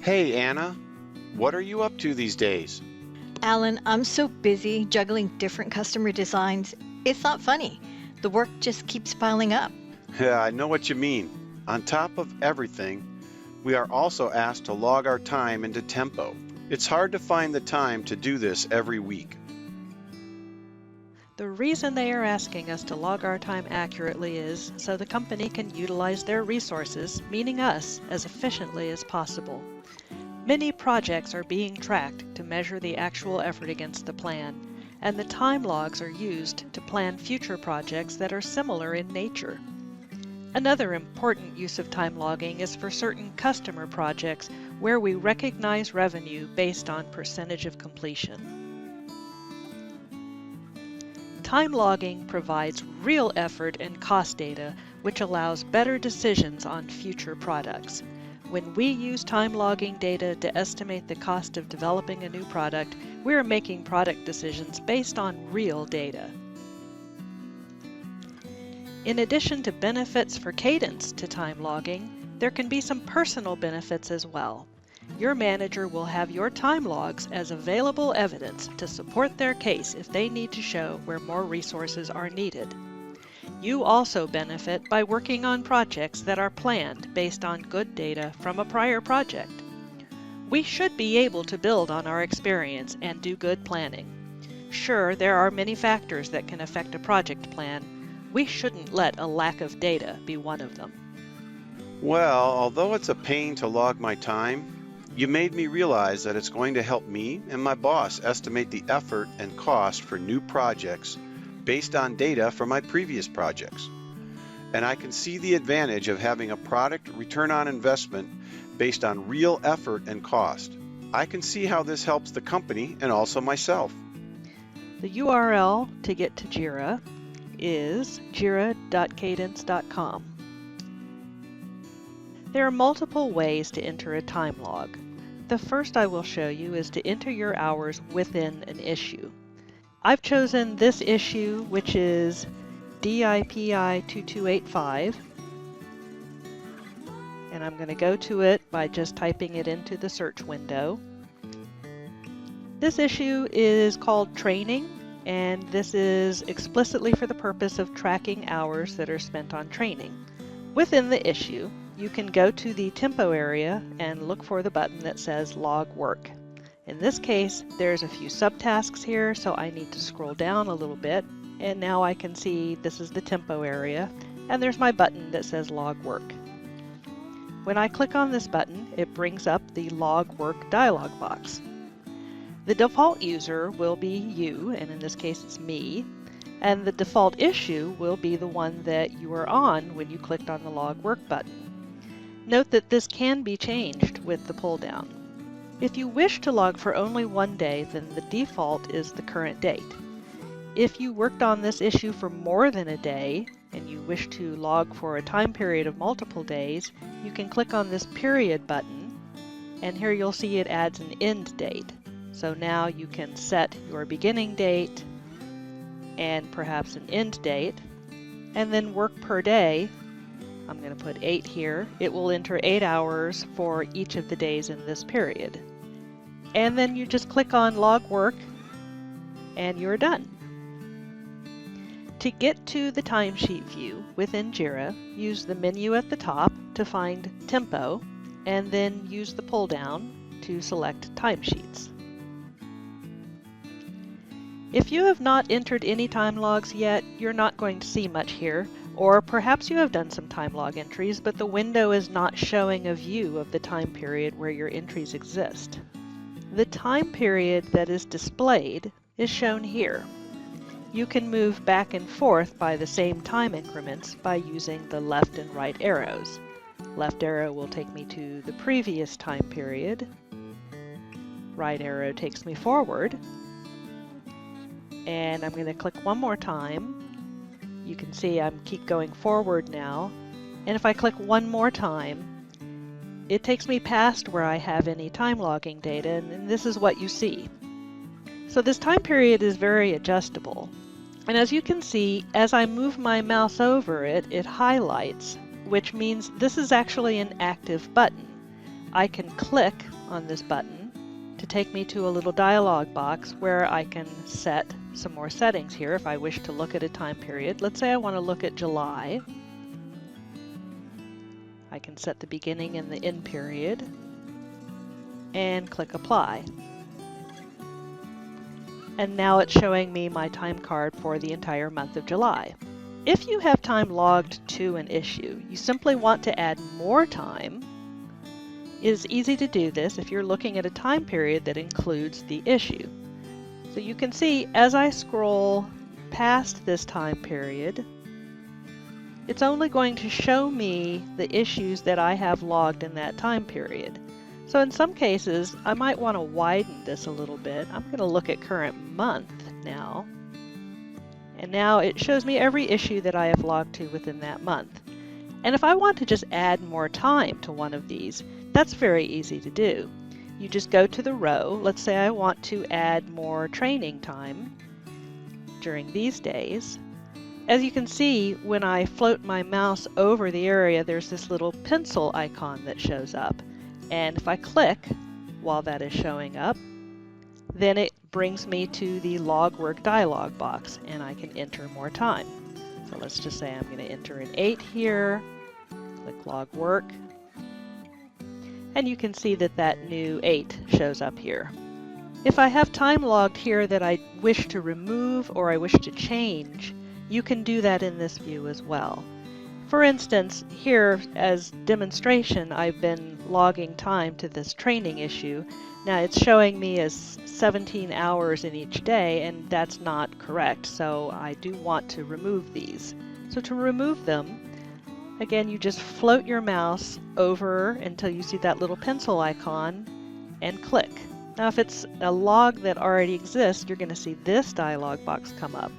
Hey Anna, what are you up to these days? Alan, I'm so busy juggling different customer designs. It's not funny. The work just keeps piling up. Yeah, I know what you mean. On top of everything, we are also asked to log our time into Tempo. It's hard to find the time to do this every week. The reason they are asking us to log our time accurately is so the company can utilize their resources, meaning us, as efficiently as possible. Many projects are being tracked to measure the actual effort against the plan, and the time logs are used to plan future projects that are similar in nature. Another important use of time logging is for certain customer projects where we recognize revenue based on percentage of completion. Time logging provides real effort and cost data, which allows better decisions on future products. When we use time logging data to estimate the cost of developing a new product, we are making product decisions based on real data. In addition to benefits for cadence to time logging, there can be some personal benefits as well. Your manager will have your time logs as available evidence to support their case if they need to show where more resources are needed. You also benefit by working on projects that are planned based on good data from a prior project. We should be able to build on our experience and do good planning. Sure, there are many factors that can affect a project plan. We shouldn't let a lack of data be one of them. Well, although it's a pain to log my time, you made me realize that it's going to help me and my boss estimate the effort and cost for new projects based on data from my previous projects. And I can see the advantage of having a product return on investment based on real effort and cost. I can see how this helps the company and also myself. The URL to get to Jira is jira.cadence.com. There are multiple ways to enter a time log. The first I will show you is to enter your hours within an issue. I've chosen this issue, which is DIPI 2285, and I'm going to go to it by just typing it into the search window. This issue is called Training, and this is explicitly for the purpose of tracking hours that are spent on training. Within the issue, you can go to the Tempo area and look for the button that says Log Work. In this case, there's a few subtasks here, so I need to scroll down a little bit, and now I can see this is the Tempo area, and there's my button that says Log Work. When I click on this button, it brings up the Log Work dialog box. The default user will be you, and in this case it's me, and the default issue will be the one that you are on when you clicked on the Log Work button. Note that this can be changed with the pull down. If you wish to log for only one day, then the default is the current date. If you worked on this issue for more than a day, and you wish to log for a time period of multiple days, you can click on this period button, and here you'll see it adds an end date. So now you can set your beginning date and perhaps an end date, and then work per day. I'm going to put 8 here. It will enter 8 hours for each of the days in this period. And then you just click on Log Work, and you're done. To get to the timesheet view within Jira, use the menu at the top to find Tempo, and then use the pull down to select Timesheets. If you have not entered any time logs yet, you're not going to see much here, or perhaps you have done some time log entries, but the window is not showing a view of the time period where your entries exist. The time period that is displayed is shown here. You can move back and forth by the same time increments by using the left and right arrows. Left arrow will take me to the previous time period. Right arrow takes me forward. And I'm going to click one more time. You can see I keep going forward now. And if I click one more time, it takes me past where I have any time logging data, and this is what you see. So this time period is very adjustable. And as you can see, as I move my mouse over it, it highlights, which means this is actually an active button. I can click on this button to take me to a little dialog box where I can set some more settings here if I wish to look at a time period. Let's say I want to look at July. I can set the beginning and the end period and click Apply. And now it's showing me my time card for the entire month of July. If you have time logged to an issue, you simply want to add more time. It is easy to do this if you're looking at a time period that includes the issue. So you can see as I scroll past this time period, it's only going to show me the issues that I have logged in that time period. So in some cases, I might want to widen this a little bit. I'm going to look at current month now. And now it shows me every issue that I have logged to within that month. And if I want to just add more time to one of these, that's very easy to do. You just go to the row. Let's say I want to add more training time during these days. As you can see, when I float my mouse over the area, there's this little pencil icon that shows up. And if I click while that is showing up, then it brings me to the log work dialog box and I can enter more time. So let's just say I'm going to enter an 8 here, click log work, and you can see that that new 8 shows up here. If I have time logged here that I wish to remove or I wish to change, you can do that in this view as well. For instance, here as demonstration, I've been logging time to this training issue. Now it's showing me as 17 hours in each day, and that's not correct, so I do want to remove these. So to remove them, again, you just float your mouse over until you see that little pencil icon and click. Now if it's a log that already exists, you're going to see this dialog box come up.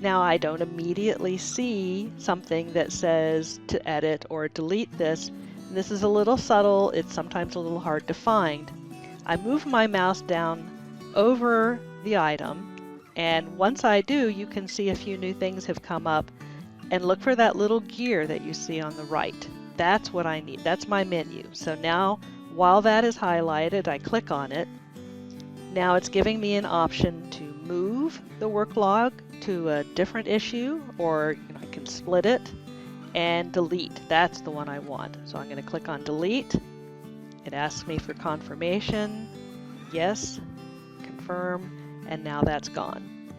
Now I don't immediately see something that says to edit or delete this. This is a little subtle, it's sometimes a little hard to find. I move my mouse down over the item, and once I do, you can see a few new things have come up, and look for that little gear that you see on the right. That's what I need, that's my menu. So now, while that is highlighted, I click on it. Now it's giving me an option to move the work log to a different issue, or I can split it, and delete. That's the one I want. So I'm going to click on delete. It asks me for confirmation. Yes, confirm, and now that's gone.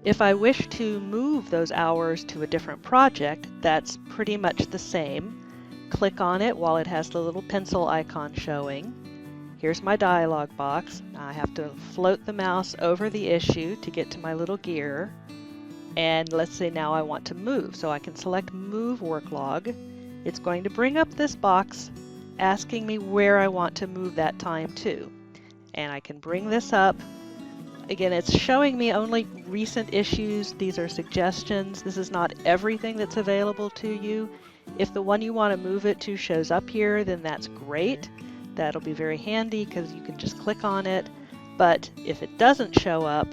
If I wish to move those hours to a different project, that's pretty much the same. Click on it while it has the little pencil icon showing. Here's my dialog box. Now I have to float the mouse over the issue to get to my little gear. And let's say now I want to move. So I can select Move Work Log. It's going to bring up this box asking me where I want to move that time to. And I can bring this up. Again, it's showing me only recent issues. These are suggestions. This is not everything that's available to you. If the one you want to move it to shows up here, then that's great. That'll be very handy because you can just click on it. But if it doesn't show up,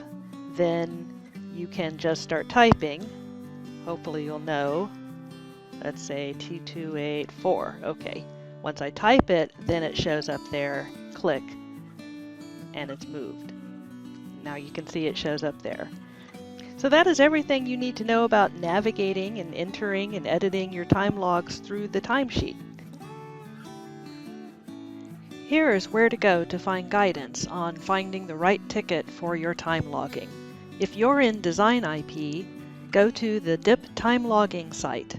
then you can just start typing. Hopefully you'll know. Let's say T284. Okay. Once I type it, then it shows up there. Click, and it's moved. Now you can see it shows up there. So that is everything you need to know about navigating and entering and editing your time logs through the timesheet. Here is where to go to find guidance on finding the right ticket for your time logging. If you're in Design IP, go to the DIP time logging site.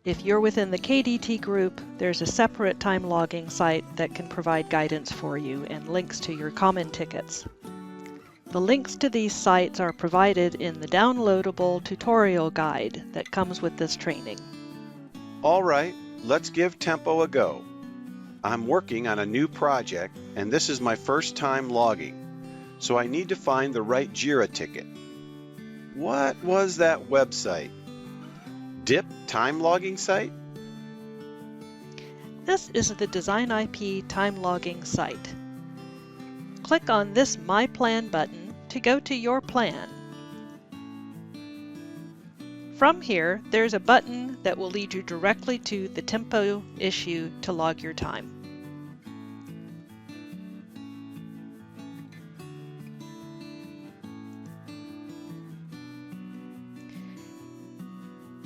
If you're within the KDT group, there's a separate time logging site that can provide guidance for you and links to your common tickets. The links to these sites are provided in the downloadable tutorial guide that comes with this training. All right, let's give Tempo a go. I'm working on a new project, and this is my first time logging, so I need to find the right JIRA ticket. What was that website? DIP time logging site? This is the Design IP time logging site. Click on this My Plan button to go to your plan. From here, there's a button that will lead you directly to the Tempo issue to log your time.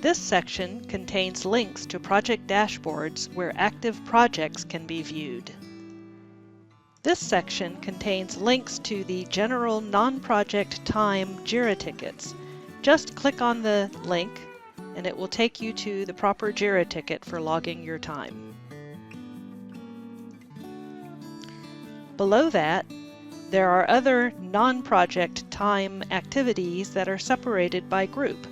This section contains links to project dashboards where active projects can be viewed. This section contains links to the general non-project time JIRA tickets. Just click on the link and it will take you to the proper JIRA ticket for logging your time. Below that, there are other non-project time activities that are separated by group.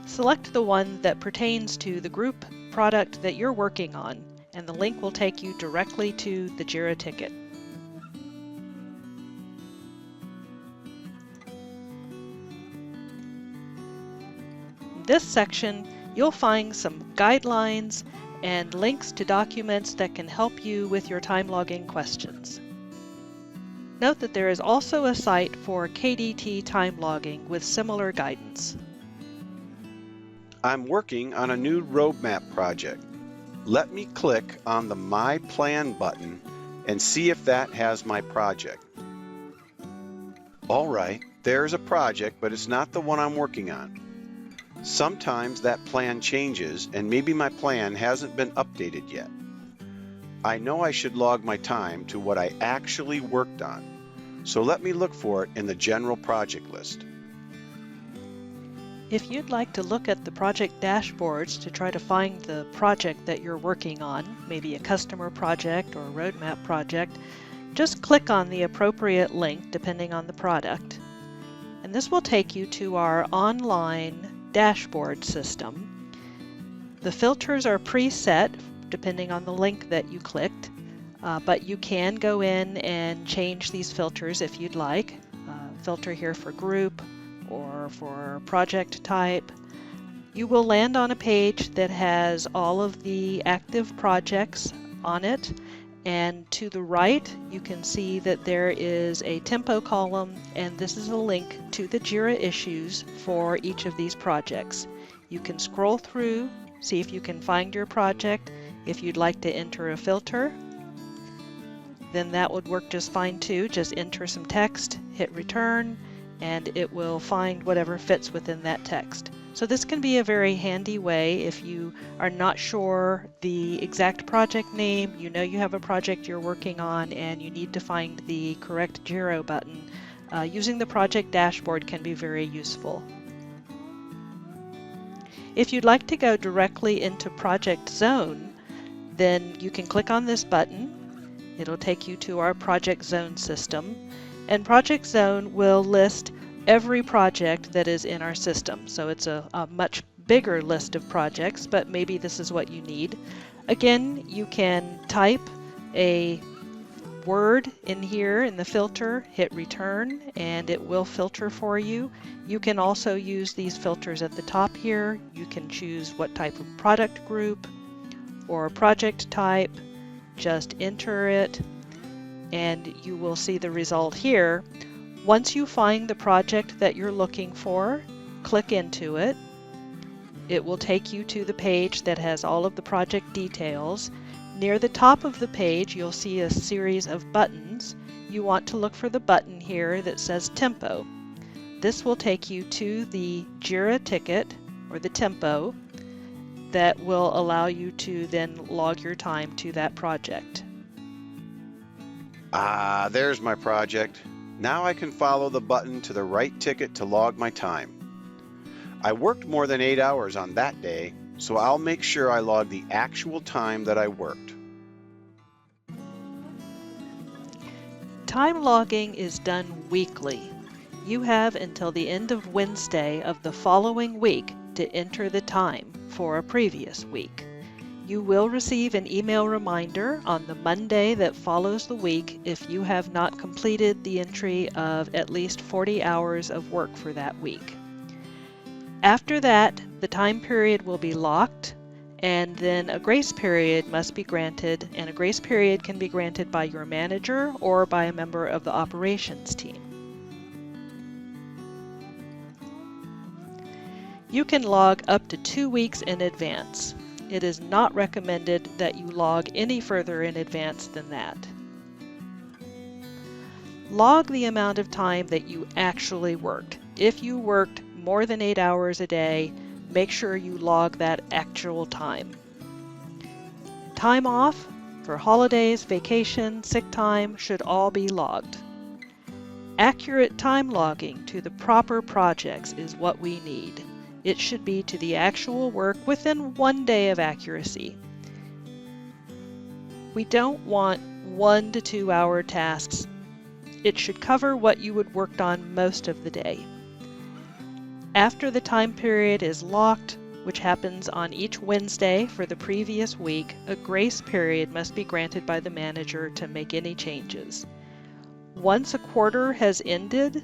Select the one that pertains to the group product that you're working on, and the link will take you directly to the JIRA ticket. In this section, you'll find some guidelines and links to documents that can help you with your time logging questions. Note that there is also a site for KDT time logging with similar guidance. I'm working on a new roadmap project. Let me click on the My Plan button and see if that has my project. All right, there's a project, but it's not the one I'm working on. Sometimes that plan changes and maybe my plan hasn't been updated yet. I know I should log my time to what I actually worked on, so let me look for it in the general project list. If you'd like to look at the project dashboards to try to find the project that you're working on, maybe a customer project or a roadmap project, just click on the appropriate link depending on the product. And this will take you to our online dashboard system. The filters are preset depending on the link that you clicked, but you can go in and change these filters if you'd like. Filter here for group or for project type. You will land on a page that has all of the active projects on it, and to the right you can see that there is a tempo column, and this is a link to the JIRA issues for each of these projects. You can scroll through, see if you can find your project. If you'd like to enter a filter, then that would work just fine too. Just enter some text, hit return, and it will find whatever fits within that text. So this can be a very handy way if you are not sure the exact project name, you know you have a project you're working on and you need to find the correct JIRA button. Using the project dashboard can be very useful. If you'd like to go directly into Project Zone, then you can click on this button. It'll take you to our Project Zone system, and Project Zone will list every project that is in our system. So it's a much bigger list of projects, but maybe this is what you need. Again, you can type a word in here in the filter, hit return, and it will filter for you. You can also use these filters at the top here. You can choose what type of product group or project type. Just enter it and you will see the result here. Once you find the project that you're looking for, click into it. It will take you to the page that has all of the project details. Near the top of the page, you'll see a series of buttons. You want to look for the button here that says Tempo. This will take you to the JIRA ticket, or the tempo, that will allow you to then log your time to that project. Ah, there's my project. Now I can follow the button to the right ticket to log my time. I worked more than 8 hours on that day, so I'll make sure I log the actual time that I worked. Time logging is done weekly. You have until the end of Wednesday of the following week to enter the time for a previous week. You will receive an email reminder on the Monday that follows the week if you have not completed the entry of at least 40 hours of work for that week. After that, the time period will be locked, and then a grace period must be granted, and a grace period can be granted by your manager or by a member of the operations team. You can log up to 2 weeks in advance. It is not recommended that you log any further in advance than that. Log the amount of time that you actually worked. If you worked more than 8 hours a day, make sure you log that actual time. Time off for holidays, vacation, sick time should all be logged. Accurate time logging to the proper projects is what we need. It should be to the actual work within 1 day of accuracy. We don't want 1 to 2 hour tasks. It should cover what you would worked on most of the day. After the time period is locked, which happens on each Wednesday for the previous week, a grace period must be granted by the manager to make any changes. Once a quarter has ended,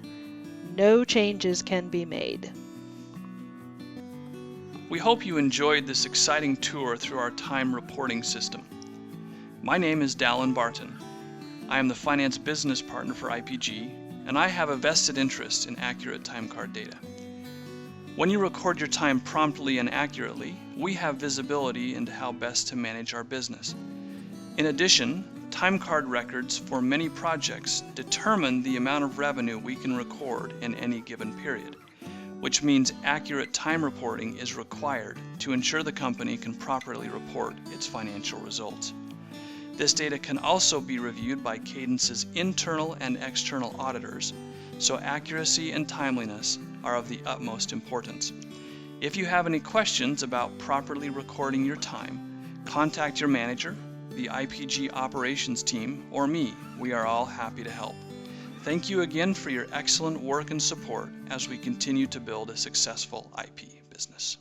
no changes can be made. We hope you enjoyed this exciting tour through our time reporting system. My name is Dallin Barton. I am the Finance Business Partner for IPG, and I have a vested interest in accurate time card data. When you record your time promptly and accurately, we have visibility into how best to manage our business. In addition, time card records for many projects determine the amount of revenue we can record in any given period, which means accurate time reporting is required to ensure the company can properly report its financial results. This data can also be reviewed by Cadence's internal and external auditors, so accuracy and timeliness are of the utmost importance. If you have any questions about properly recording your time, contact your manager, the IPG operations team, or me. We are all happy to help. Thank you again for your excellent work and support as we continue to build a successful IP business.